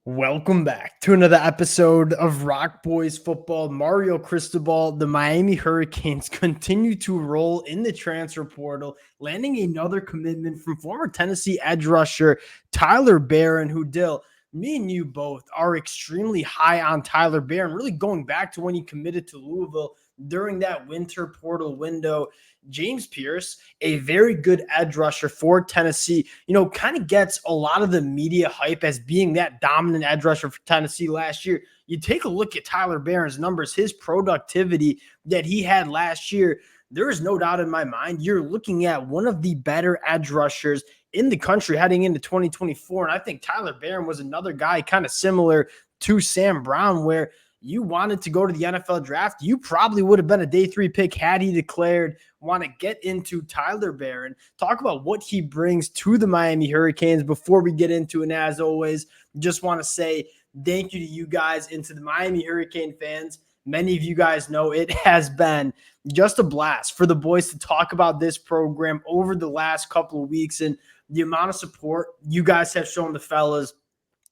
Welcome back to another episode of Rock Boys Football. Mario Cristobal, the Miami Hurricanes continue to roll in the transfer portal, landing another commitment from former Tennessee edge rusher Tyler Barron, who, Dill, me and you both are extremely high on Tyler Barron, really going back to when he committed to Louisville during that winter portal window. James Pierce, a very good edge rusher for Tennessee, kind of gets a lot of the media hype as being that dominant edge rusher for Tennessee last year. You take a look at Tyler Barron's numbers, his productivity that he had last year. There is no doubt in my mind you're looking at one of the better edge rushers in the country heading into 2024. And I think Tyler Barron was another guy kind of similar to Sam Brown, where you wanted to go to the NFL draft, you probably would have been a day 3 pick had he declared. Want to get into Tyler Barron, talk about what he brings to the Miami Hurricanes before we get into it. And as always, just want to say thank you to you guys and to the Miami Hurricane fans. Many of you guys know it has been just a blast for the boys to talk about this program over the last couple of weeks, and the amount of support you guys have shown the fellas.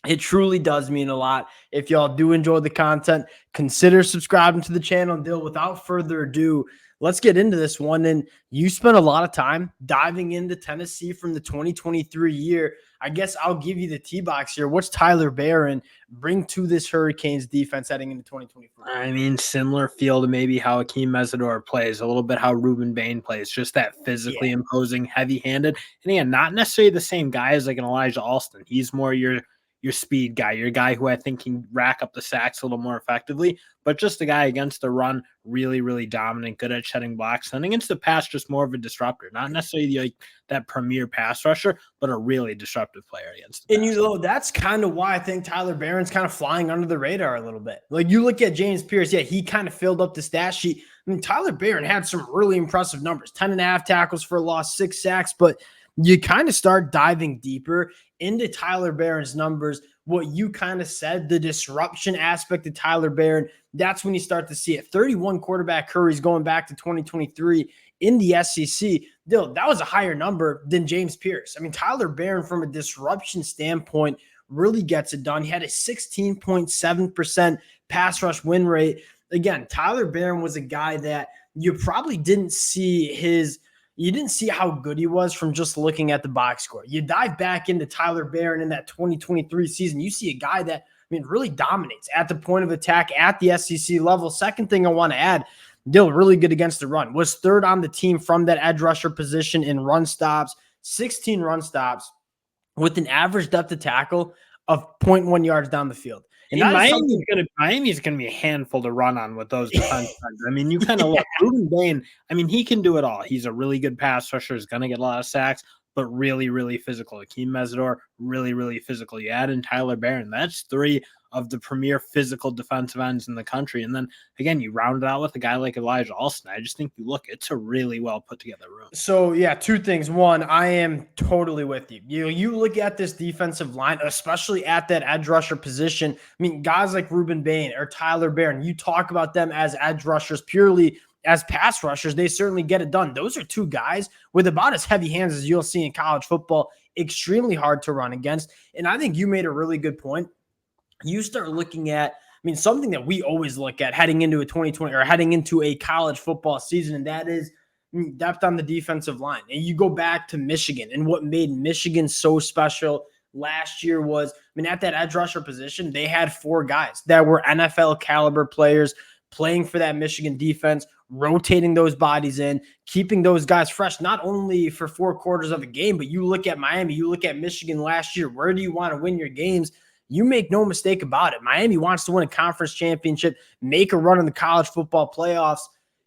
It truly does mean a lot. If y'all do enjoy the content, consider subscribing to the channel. And Dill, without further ado, let's get into this one. And you spent a lot of time diving into Tennessee from the 2023 year. I guess I'll give you the T-box here. What's Tyler Barron bring to this Hurricanes defense heading into 2024? I mean, similar feel to maybe how Akeem Mesidor plays, a little bit how Ruben Bain plays, just that physically imposing, heavy-handed. And again, not necessarily the same guy as like an Elijah Alston. He's more your speed guy, your guy who I think can rack up the sacks a little more effectively, but just a guy against the run, really, really dominant, good at shedding blocks, and against the pass, just more of a disruptor, not necessarily like that premier pass rusher, but a really disruptive player against the pass. And that's kind of why I think Tyler Barron's kind of flying under the radar a little bit. Like you look at James Pierce, he kind of filled up the stat sheet. I mean, Tyler Barron had some really impressive numbers, 10.5 tackles for a loss, 6 sacks, but you kind of start diving deeper into Tyler Barron's numbers. What you kind of said, the disruption aspect of Tyler Barron, that's when you start to see it. 31 quarterback hurries going back to 2023 in the SEC. That was a higher number than James Pierce. I mean, Tyler Barron, from a disruption standpoint, really gets it done. He had a 16.7% pass rush win rate. Again, Tyler Barron was a guy that you probably didn't see how good he was from just looking at the box score. You dive back into Tyler Barron in that 2023 season, you see a guy that, really dominates at the point of attack at the SEC level. Second thing I want to add, Dill, really good against the run, was third on the team from that edge rusher position in run stops, 16 run stops with an average depth of tackle of 0.1 yards down the field. And Miami's gonna be a handful to run on with those defense runs. I mean, you kind of look Ruben Bain. I mean, he can do it all. He's a really good pass rusher. He's gonna get a lot of sacks, but really, really physical. Akeem Mesidor, really, really physical. You add in Tyler Barron. That's 3 of the premier physical defensive ends in the country. And then again, you round it out with a guy like Elijah Alston. I just think it's a really well put together room. So 2 things. One, I am totally with you. You look at this defensive line, especially at that edge rusher position. I mean, guys like Ruben Bain or Tyler Barron, you talk about them as edge rushers purely as pass rushers. They certainly get it done. Those are 2 guys with about as heavy hands as you'll see in college football. Extremely hard to run against. And I think you made a really good point. You start looking at, something that we always look at heading into a 2020 or heading into a college football season, and that is depth on the defensive line. And you go back to Michigan, and what made Michigan so special last year was, at that edge rusher position, they had 4 guys that were NFL caliber players playing for that Michigan defense, rotating those bodies in, keeping those guys fresh, not only for 4 quarters of a game, but you look at Miami, you look at Michigan last year. Where do you want to win your games? You make no mistake about it. Miami wants to win a conference championship, make a run in the college football playoffs.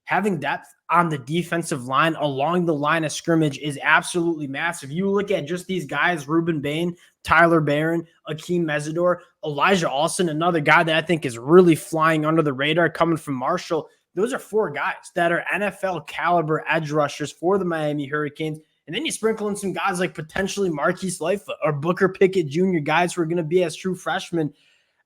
Having depth on the defensive line along the line of scrimmage is absolutely massive. You look at just these guys, Ruben Bain, Tyler Barron, Akeem Mesidor, Elijah Alston, another guy that I think is really flying under the radar coming from Marshall. Those are 4 guys that are NFL caliber edge rushers for the Miami Hurricanes. And then you sprinkle in some guys like potentially Marquise Lightfoot or Booker Pickett Jr., guys who are going to be as true freshmen.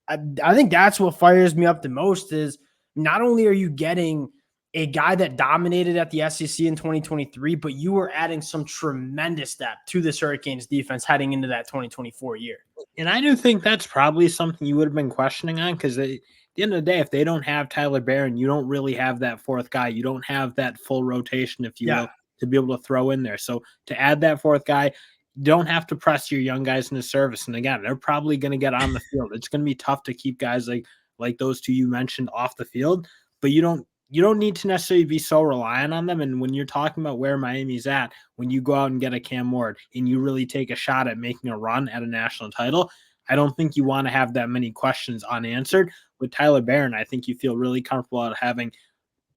I think that's what fires me up the most is not only are you getting a guy that dominated at the SEC in 2023, but you were adding some tremendous depth to this Hurricanes defense heading into that 2024 year. And I do think that's probably something you would have been questioning on, because at the end of the day, if they don't have Tyler Barron, you don't really have that fourth guy. You don't have that full rotation, if you Yeah. will, to be able to throw in there. So to add that fourth guy, you don't have to press your young guys into service. And again, they're probably going to get on the field. It's going to be tough to keep guys like those two you mentioned off the field, but you don't need to necessarily be so reliant on them. And when you're talking about where Miami's at, when you go out and get a Cam Ward and you really take a shot at making a run at a national title, I don't think you want to have that many questions unanswered. With Tyler Barron, I think you feel really comfortable at having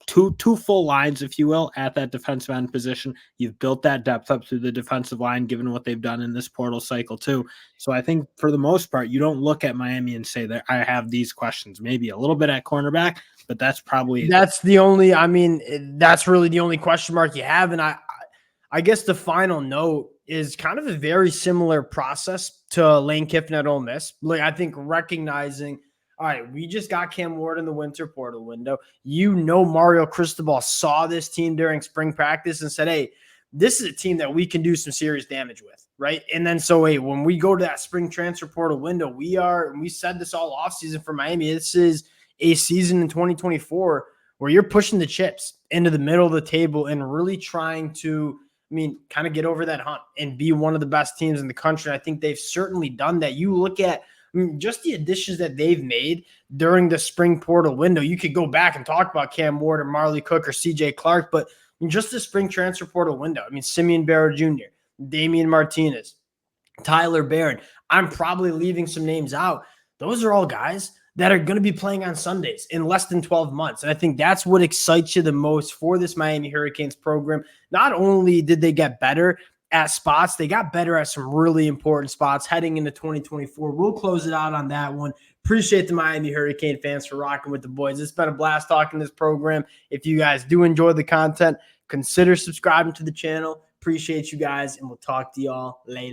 two full lines, if you will, at that defensive end position. You've built that depth up through the defensive line, given what they've done in this portal cycle too. So I think for the most part, you don't look at Miami and say that I have these questions. Maybe a little bit at cornerback, but that's probably that's really the only question mark you have. And I guess the final note is kind of a very similar process to Lane Kiffin at Ole Miss. Like, I think recognizing, all right, we just got Cam Ward in the winter portal window. Mario Cristobal saw this team during spring practice and said, hey, this is a team that we can do some serious damage with, right? And then when we go to that spring transfer portal window, we said this all offseason for Miami, this is a season in 2024 where you're pushing the chips into the middle of the table and really trying to, kind of get over that hump and be one of the best teams in the country. I think they've certainly done that. You look at just the additions that they've made during the spring portal window. You could go back and talk about Cam Ward or Marley Cook or CJ Clark, but just the spring transfer portal window. Simeon Barrow Jr., Damian Martinez, Tyler Barron. I'm probably leaving some names out. Those are all guys that are going to be playing on Sundays in less than 12 months. And I think that's what excites you the most for this Miami Hurricanes program. Not only did they get better at spots, they got better at some really important spots heading into 2024. We'll close it out on that one. Appreciate the Miami Hurricane fans for rocking with the boys. It's been a blast talking this program. If you guys do enjoy the content, consider subscribing to the channel. Appreciate you guys, and we'll talk to y'all later.